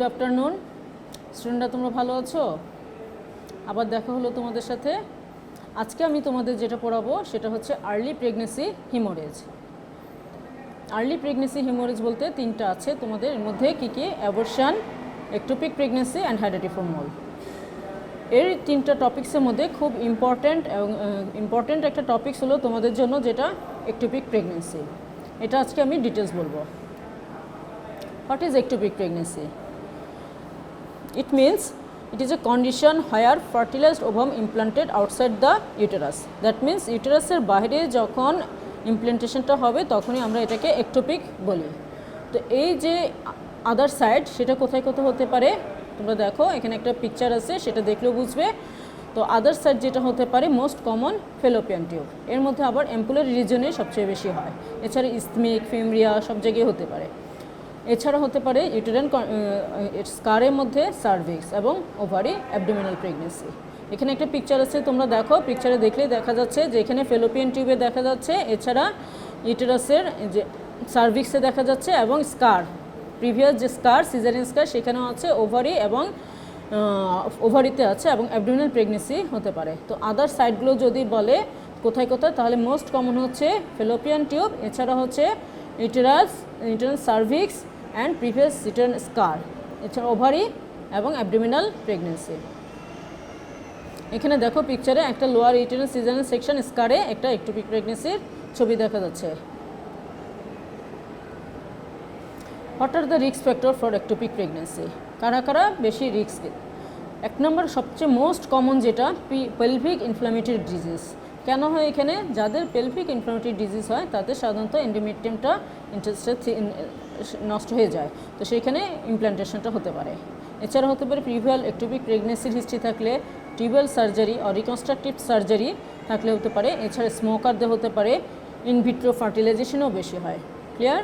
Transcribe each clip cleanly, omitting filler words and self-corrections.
Afternoon স্টুডেন্টরা, তোমরা ভালো আছো? আবার দেখা হলো তোমাদের সাথে। আজকে আমি তোমাদের যেটা পড়াবো সেটা হচ্ছে early pregnancy haemorrhage. Early pregnancy haemorrhage বলতে তিনটা আছে তোমাদের, এর মধ্যে কী কী? Abortion, ectopic pregnancy and hydatidiform. এর তিনটা টপিক্সের মধ্যে খুব ইম্পর্ট্যান্ট একটা টপিক্স হলো তোমাদের জন্য যেটা একটোপিক প্রেগনেন্সি। এটা আজকে আমি ডিটেলস বলবো। What is ectopic pregnancy? It means it is a condition where fertilized ovum implanted outside the uterus. That means ইউটেরাসের বাইরে যখন ইমপ্লান্টেশনটা হবে তখনই আমরা এটাকে একটোপিক বলি। তো এই যে আদার সাইড সেটা কোথায় কোথায় হতে পারে তোমরা দেখো, এখানে একটা পিকচার আছে, সেটা দেখলেও বুঝবে। তো আদার সাইড যেটা হতে পারে মোস্ট কমন ফেলোপিয়ান টিউব, এর মধ্যে আবার অ্যাম্পুলার রিজনে সবচেয়ে বেশি হয়। এছাড়া ইসমিক, ফেমরিয়া সব জায়গায় হতে পারে। এছাড়া হতে পারে ইউটেরাইন স্কারের মধ্যে সার্ভিক্স এবং ওভারি অ্যাবডোমিনাল প্রেগনেন্সি। এখানে একটা পিকচার আছে, তোমরা দেখো, পিকচারে দেখলেই দেখা যাচ্ছে যে এখানে ফেলোপিয়ান টিউবে দেখা যাচ্ছে, এছাড়া ইউটেরাসের যে সার্ভিক্সে দেখা যাচ্ছে এবং স্কার, প্রিভিয়াস যে স্কার, সিজারিয়ান স্কার সেখানেও আছে, ওভারি এবং ওভারিতে আছে এবং অ্যাবডোমিনাল প্রেগনেন্সি হতে পারে। তো আদার সাইডগুলো যদি বলে কোথায় কোথায়, তাহলে মোস্ট কমন হচ্ছে ফেলোপিয়ান টিউব, এছাড়া হচ্ছে uterine cervix and previous uterine scar, এছাড়া ওভারি এবং অ্যাবডোমিনাল প্রেগনেন্সি। এখানে দেখো পিকচারে একটা লোয়ার ইউটেরাইন সিজারিয়ান সেকশন স্কারে একটা একটোপিক প্রেগনেন্সির ছবি দেখা যাচ্ছে। What are the risk factor for ectopic pregnancy? কারা কারা বেশি রিস্ক? এক নম্বর সবচেয়ে মোস্ট কমন যেটা পেলভিক ইনফ্লামেটরি ডিজিজ। কেন হয় এখানে? যাদের পেলভিক ইনফ্লামেটরি ডিজিজ হয় তাদের সাধারণত এন্ডোমেট্রিয়ামটা নষ্ট হয়ে যায়, তো সেইখানে ইমপ্লান্টেশনটা হতে পারে। এছাড়া হতে পারে প্রিভিয়াল একটোপিক প্রেগনেন্সির হিস্ট্রি থাকলে, tubal surgery or reconstructive surgery থাকলে হতে পারে। এছাড়া স্মোকারদের হতে পারে, ইনভিট্রো ফার্টিলাইজেশনও বেশি হয়। ক্লিয়ার?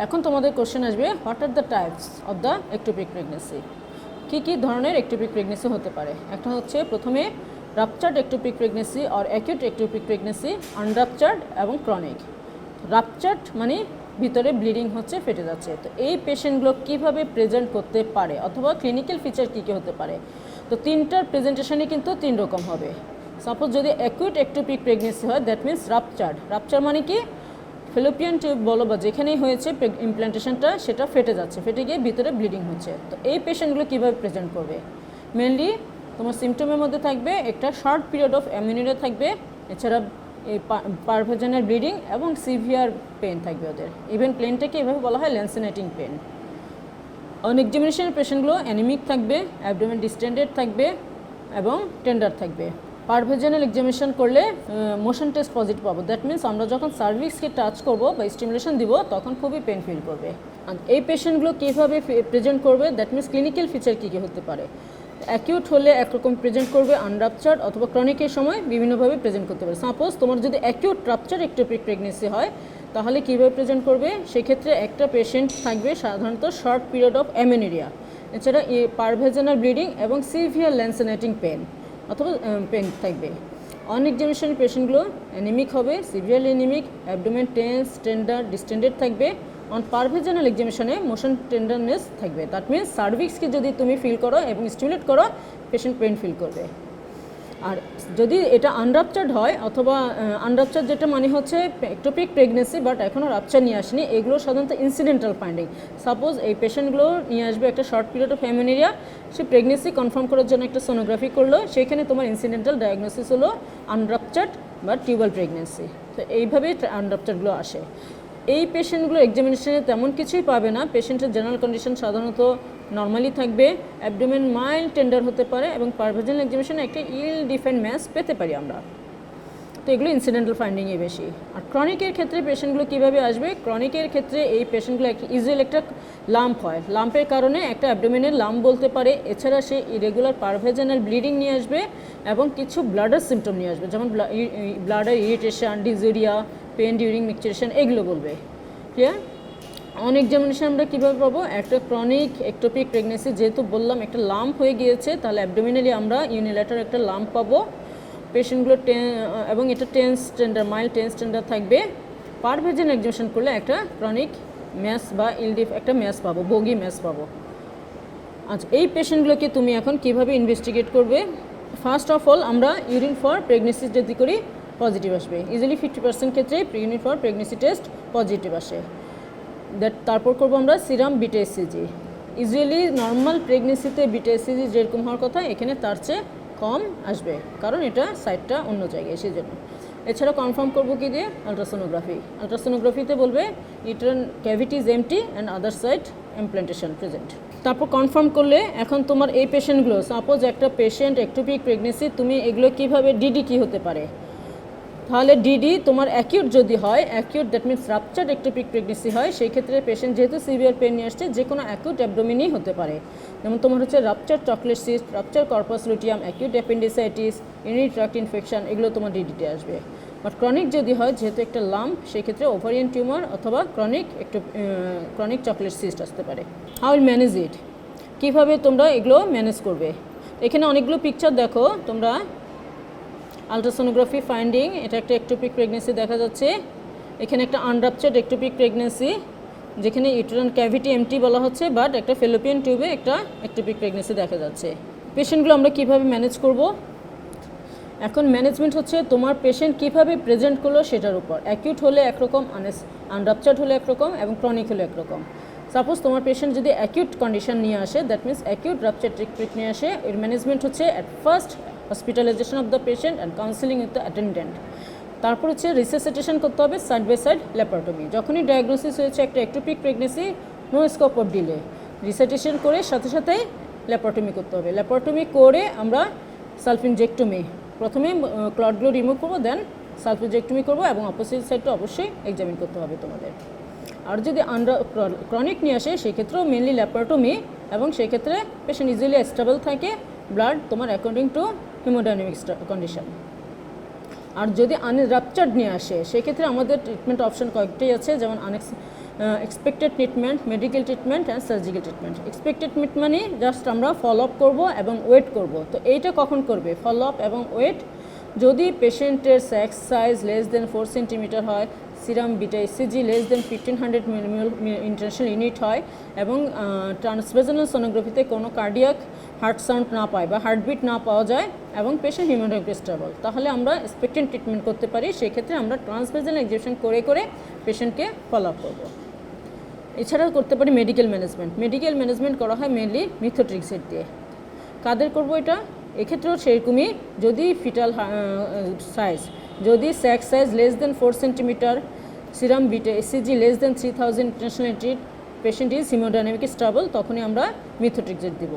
এখন তোমাদের কোশ্চেন আসবে, what are the types of the ectopic pregnancy? কী কী ধরনের একটোপিক প্রেগনেন্সি হতে পারে? একটা হচ্ছে প্রথমে ruptured ectopic pregnancy or acute ectopic pregnancy, unruptured এবং ক্রনিক। রাপচার্ড মানে ভিতরে ব্লিডিং হচ্ছে, ফেটে যাচ্ছে। তো এই পেশেন্টগুলো কীভাবে প্রেজেন্ট করতে পারে অথবা ক্লিনিক্যাল ফিচার কী কী হতে পারে? তো তিনটার প্রেজেন্টেশনই কিন্তু তিন রকম হবে। সাপোজ যদি অ্যাকিউট একটোপিক প্রেগনেন্সি হয়, দ্যাট মিনস রাপচার মানে কি? ফেলোপিয়ান টিউব বলো বা যেখানেই হয়েছে ইমপ্লান্টেশনটা সেটা ফেটে যাচ্ছে, ফেটে গিয়ে ভিতরে ব্লিডিং হচ্ছে। তো এই পেশেন্টগুলো কীভাবে প্রেজেন্ট করবে? মেনলি তোমার সিমটমের মধ্যে থাকবে একটা শর্ট পিরিয়ড অফ অ্যামিউনিটিয়া থাকবে, এছাড়া এই পারভেজানাল ব্লিডিং এবং সিভিয়ার পেন থাকবে ওদের। ইভেন প্লেনটাকে এভাবে বলা হয় ল্যান্সিনেটিং পেন। অন এক্সামিনেশনের পেশেন্টগুলো অ্যানিমিক থাকবে, অ্যাবডোমেন ডিস্টেন্ডেড থাকবে এবং টেন্ডার থাকবে। পারভেজানাল এক্সামিনেশন করলে মোশন টেস্ট পজিটিভ পাবো, দ্যাট মিনস আমরা যখন সার্ভিক্সকে টাচ করব বা স্টিমুলেশন দিব তখন খুবই পেন ফিল করবে। আর এই পেশেন্টগুলো কীভাবে প্রেজেন্ট করবে, দ্যাট মিনস ক্লিনিক্যাল ফিচার কী কী হতে পারে? অ্যাকিউট হলে একরকম প্রেজেন্ট করবে, আনরাপচার্ড অথবা ক্রনিকের সময় বিভিন্নভাবে প্রেজেন্ট করতে পারে। সাপোজ তোমার যদি অ্যাকিউট রাপচার একটোপিক প্রেগনেন্সি হয় তাহলে কীভাবে প্রেজেন্ট করবে? সেক্ষেত্রে একটা পেশেন্ট থাকবে সাধারণত শর্ট পিরিয়ড অফ অ্যামেনোরিয়া, এছাড়া পারভেজানাল ব্লিডিং এবং সিভিয়ার ল্যান্সিনেটিং পেন অথবা পেন থাকবে। অন এক্সামিনেশন পেশেন্টগুলো অ্যানিমিক হবে, severely anaemic, abdomen tense, tender, distended থাকবে। অন পারভেজানাল এক্সামিনেশনে মোশন টেন্ডারনেস থাকবে, দ্যাট মিনস সার্ভিক্সকে যদি তুমি ফিল করো এবং স্টিমুলেট করো পেশেন্ট পেন ফিল করবে। আর যদি এটা আনরাপচার্ড হয় অথবা আনরাপচার্ড যেটা মানে হচ্ছে একটোপিক প্রেগনেন্সি বাট এখনও রাপচার নিয়ে আসেনি, এগুলো সাধারণত ইনসিডেন্টাল ফাইন্ডিং। সাপোজ এই পেশেন্টগুলো নিয়ে আসবে একটা short period of amenorrhoea, say pregnancy confirm করার জন্য একটা সোনোগ্রাফি করলো, সেখানে তোমার ইনসিডেন্টাল ডায়াগনোসিস হলো আনরাপচার্ড বা টিউবাল প্রেগনেন্সি। তো এইভাবেই আনরাপচার্ডগুলো আসে। এই পেশেন্টগুলো এক্সামিনেশনে তেমন কিছুই পাবে না, পেশেন্টের জেনারেল কন্ডিশন সাধারণত নর্মালি থাকবে, অ্যাবডোমেন মাইল্ড টেন্ডার হতে পারে এবং পারভেজানাল এক্সামিনেশনে একটা ইল ডিফাইন্ড ম্যাস পেতে পারি আমরা। তো এগুলো ইনসিডেন্টাল ফাইন্ডিংয়ে বেশি। আর ক্রনিকের ক্ষেত্রে পেশেন্টগুলো কীভাবে আসবে? ক্রনিকের ক্ষেত্রে এই পেশেন্টগুলো ইউজুয়ালি একটা লাম্প হয়, লাম্পের কারণে একটা অ্যাবডোমেনের লাম্প বলতে পারে, এছাড়া সে ইরেগুলার পারভেজানাল ব্লিডিং নিয়ে আসবে এবং কিছু ব্লাডার সিমটম নিয়ে আসবে, যেমন ব্লাডার ইরিটেশন, ডিজুরিয়া, পেন ডিউরিং মিক্সচারেশন, এগুলো বলবে। ক্লিয়ার? অন এক্সামিনেশন আমরা কীভাবে পাবো? একটা ক্রনিক একটোপিক প্রেগনেন্সি যেহেতু বললাম একটা লাম্প হয়ে গিয়েছে, তাহলে অ্যাবডোমিনালি আমরা ইউনিল্যাটার একটা লাম্প পাবো। পেশেন্টগুলো এবং এটা tense tender, mild tense tender থাকবে। পারভেজানাল এক্সামিনেশন করলে একটা ক্রনিক ম্যাস বা ইলডিফ একটা ম্যাস পাবো, বগি ম্যাস পাবো। আচ্ছা, এই পেশেন্টগুলোকে তুমি এখন কিভাবে ইনভেস্টিগেট করবে? ফার্স্ট অফ অল আমরা ইউরিন ফর প্রেগনেন্সি যদি করি পজিটিভ আসবে, ইজিলি 50% ক্ষেত্রে urine for pregnancy test positive আসে। তারপর করবো আমরা serum beta HCG. Usually normal প্রেগনেন্সিতে বিটা এসিজি যেরকম হওয়ার কথা এখানে তার চেয়ে কম আসবে, কারণ এটা সাইডটা অন্য জায়গায়, সেই জন্য। এছাড়া কনফার্ম করবো কি দিয়ে? আলট্রাসোনোগ্রাফি। আলট্রাসোনোগ্রাফিতে বলবে uterine cavity is empty and other side implantation present. তারপর কনফার্ম করলে এখন তোমার এই পেশেন্টগুলো, সাপোজ একটা পেশেন্ট একটোপিক প্রেগনেন্সি, তুমি এগুলো কীভাবে ডিডি কী হতে পারে? তাহলে ডিডি তোমার অ্যাকিউট যদি হয়, acute that means ruptured ectopic pregnancy হয়, সেই ক্ষেত্রে পেশেন্ট যেহেতু সিভিয়ার পেন নিয়ে আসছে, যে কোনো অ্যাকিউট অ্যাবডোমিনই হতে পারে। যেমন তোমার হচ্ছে rupture chocolate cyst, rupture corpus luteum, acute appendicitis, urinary tract infection, এগুলো তোমার ডিডিতে আসবে। বাট ক্রনিক যদি হয়, যেহেতু একটা লাম্প, সেই ক্ষেত্রে ওভারিয়ান টিউমার অথবা ক্রনিক চকলেট সিস্ট আসতে পারে। হাউ উইল ম্যানেজ ইট? কীভাবে তোমরা এগুলো ম্যানেজ করবে? এখানে অনেকগুলো পিকচার দেখো তোমরা। আলট্রাসোনোগ্রাফি ফাইন্ডিং, এটা একটা একটোপিক প্রেগনেন্সি দেখা যাচ্ছে। এখানে একটা আনরাপচার্ড একটোপিক প্রেগনেন্সি, যেখানে ইউটেরাইন ক্যাভিটি এমটি বলা হচ্ছে, বাট একটা ফেলোপিয়ান টিউবে একটা একটোপিক প্রেগনেন্সি দেখা যাচ্ছে। পেশেন্টগুলো আমরা কিভাবে ম্যানেজ করব? এখন ম্যানেজমেন্ট হচ্ছে তোমার পেশেন্ট কীভাবে প্রেজেন্ট করলো সেটার উপর। অ্যাকিউট হলে একরকম, আনরাপচার্ড হলে একরকম, এবং ক্রনিক হলে একরকম। সাপোজ তোমার পেশেন্ট যদি অ্যাকিউট কন্ডিশন নিয়ে আসে, that means acute ruptured ectopic নিয়ে আসে, এর ম্যানেজমেন্ট হচ্ছে at first hospitalisation of the patient and counselling with the attendant. তারপর হচ্ছে রিসাসিটেশন করতে হবে, সাইড বাই সাইড ল্যাপারটমি। যখনই ডায়াগনোসিস হয়েছে একটা ectopic pregnancy, no scope of delay, resuscitation করে সাথে সাথেই ল্যাপারটমি করতে হবে। ল্যাপারটমি করে আমরা সালফিনজেক্টমি, প্রথমে ক্লটগুলো রিমুভ করবো, দেন সালফিনজেক্টমি করবো, এবং অপোজিট সাইডটা অবশ্যই এক্সামিন করতে হবে তোমাদের। আর যদি ক্রনিক নিয়ে আসে, সেক্ষেত্রেও মেনলি ল্যাপারটমি, এবং সেক্ষেত্রে পেশেন্ট ইজিলি স্টেবল থাকে, ব্লাড তোমার অ্যাকর্ডিং টু হিমোডাইনামিক্স কন্ডিশন। আর যদি আনরাপচার্ড নিয়ে আসে, সেক্ষেত্রে আমাদের ট্রিটমেন্ট অপশন কয়েকটাই আছে, যেমন expected treatment, medical treatment and surgical treatment. Expected treatment মানে জাস্ট আমরা ফলো আপ করবো এবং ওয়েট করব। তো এইটা কখন করবে? ফলো আপ এবং ওয়েট। যদি পেশেন্টের sac size less than 4 centimeter হয়, serum beta HCG less than 1500 millimole international unit হয়, এবং ট্রান্সভেজানাল সোনোগ্রাফিতে কোনো কার্ডিয়াক হার্ট সাউন্ড না পায় বা হার্টবিট না পাওয়া যায়, এবং পেশেন্ট হিমোডাইনামিক স্টেবল, তাহলে আমরা এক্সপেক্টেড ট্রিটমেন্ট করতে পারি। সেক্ষেত্রে আমরা ট্রান্সভেজানাল ইনজেকশন করে করে পেশেন্টকে ফলো আপ করবো। এছাড়াও করতে পারি মেডিকেল ম্যানেজমেন্ট। মেডিকেল ম্যানেজমেন্ট করা হয় মেনলি মিথোট্রিক্সেট দিয়ে। কাদের করবো এটা? এক্ষেত্রেও সেরকমই, যদি ফিটাল সাইজ, যদি sex size less than 4 centimetre, serum beta ACG less than 3000 international unit, patient is haemodynamic stable, তখনই আমরা মিথোট্রিক্সেট দিব।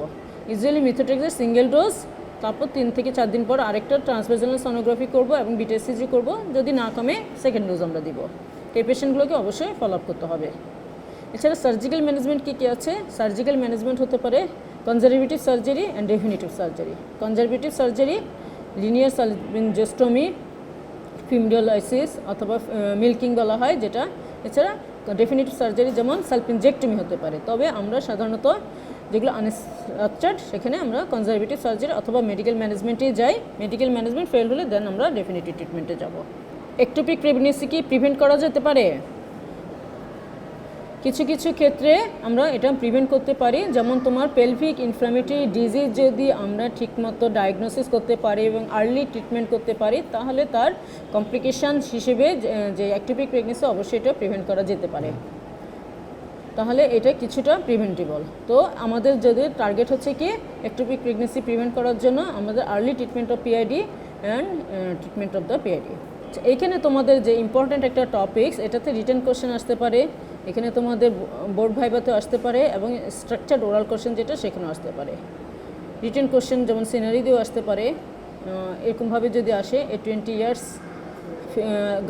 ইউজুয়ালি মিথোট্রিক্সেট সিঙ্গেল ডোজ, তারপর 3 থেকে 4 দিন পর আরেকটা ট্রান্সভেজানাল সোনোগ্রাফি করবো এবং বিটা এসিজি করবো। যদি না কমে সেকেন্ড ডোজ আমরা দিব। এই পেশেন্টগুলোকে অবশ্যই ফলো আপ করতে হবে। এছাড়া সার্জিক্যাল ম্যানেজমেন্ট কী কী আছে? সার্জিক্যাল ম্যানেজমেন্ট হতে পারে conservative surgery and definitive surgery. Conservative surgery linear salpingostomy, fimbriolysis অথবা মিল্কিং বলা হয় যেটা। এছাড়া ডেফিনিটিভ সার্জারি যেমন সালপিনজেক্টমি হতে পারে। তবে আমরা সাধারণত যেগুলো আনস্ট্রাকচার্ড, সেখানে আমরা কনজারভেটিভ সার্জারি অথবা মেডিকেল ম্যানেজমেন্টে যাই। মেডিকেল ম্যানেজমেন্ট ফেল হলে দেন আমরা ডেফিনিটিভ ট্রিটমেন্টে যাব। একটোপিক প্রেগনেন্সি কি প্রিভেন্ট করা যেতে পারে? কিছু কিছু ক্ষেত্রে আমরা এটা প্রিভেন্ট করতে পারি। যেমন তোমার পেলভিক ইনফ্ল্যামেটরি ডিজিজ যদি আমরা ঠিকমতো ডায়াগনোসিস করতে পারি এবং আর্লি ট্রিটমেন্ট করতে পারি, তাহলে তার কমপ্লিকেশান হিসেবে যে একটোপিক প্রেগনেন্সি অবশ্যই এটা প্রিভেন্ট করা যেতে পারে। তাহলে এটা কিছুটা প্রিভেন্টেবল। তো আমাদের যদি টার্গেট হচ্ছে কি একটোপিক প্রেগনেন্সি প্রিভেন্ট করার জন্য আমাদের early treatment of PID and treatment of the PID. এইখানে তোমাদের যে ইম্পর্ট্যান্ট একটা টপিকস, এটাতে রিটেন কোশ্চেন আসতে পারে, এখানে তোমাদের বোর্ড ভাইভাতেও আসতে পারে, এবং স্ট্রাকচার্ড ওরাল কোশ্চেন যেটা সেখানেও আসতে পারে। রিটেন কোশ্চেন যেমন সিনারি দিয়েও আসতে পারে। এরকমভাবে যদি আসে, a 20 years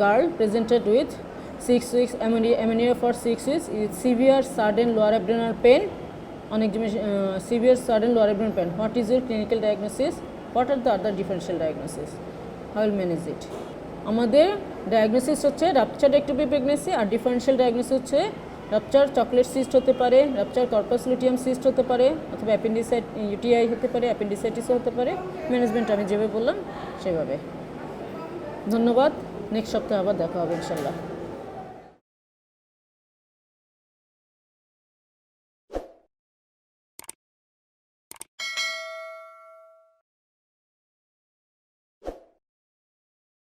girl presented with 6 weeks amenorrhea for 6 weeks with severe sudden lower abdominal pain, অনেক severe sudden lower abdominal pain, what is your clinical diagnosis, what are the other differential diagnosis, how will manage it. আমাদের diagnosis হচ্ছে ruptured ectopic pregnancy, আর differential diagnosis হচ্ছে rupture chocolate cyst হতে পারে, rupture corpus luteum cyst হতে পারে, অথবা অ্যাপেন্ডিসাইট UTI হতে পারে, অ্যাপেন্ডিসাইটিসও হতে পারে। ম্যানেজমেন্ট আমি যেভাবে বললাম সেভাবে। ধন্যবাদ। নেক্সট সপ্তাহে আবার দেখা হবে ইনশাল্লাহ।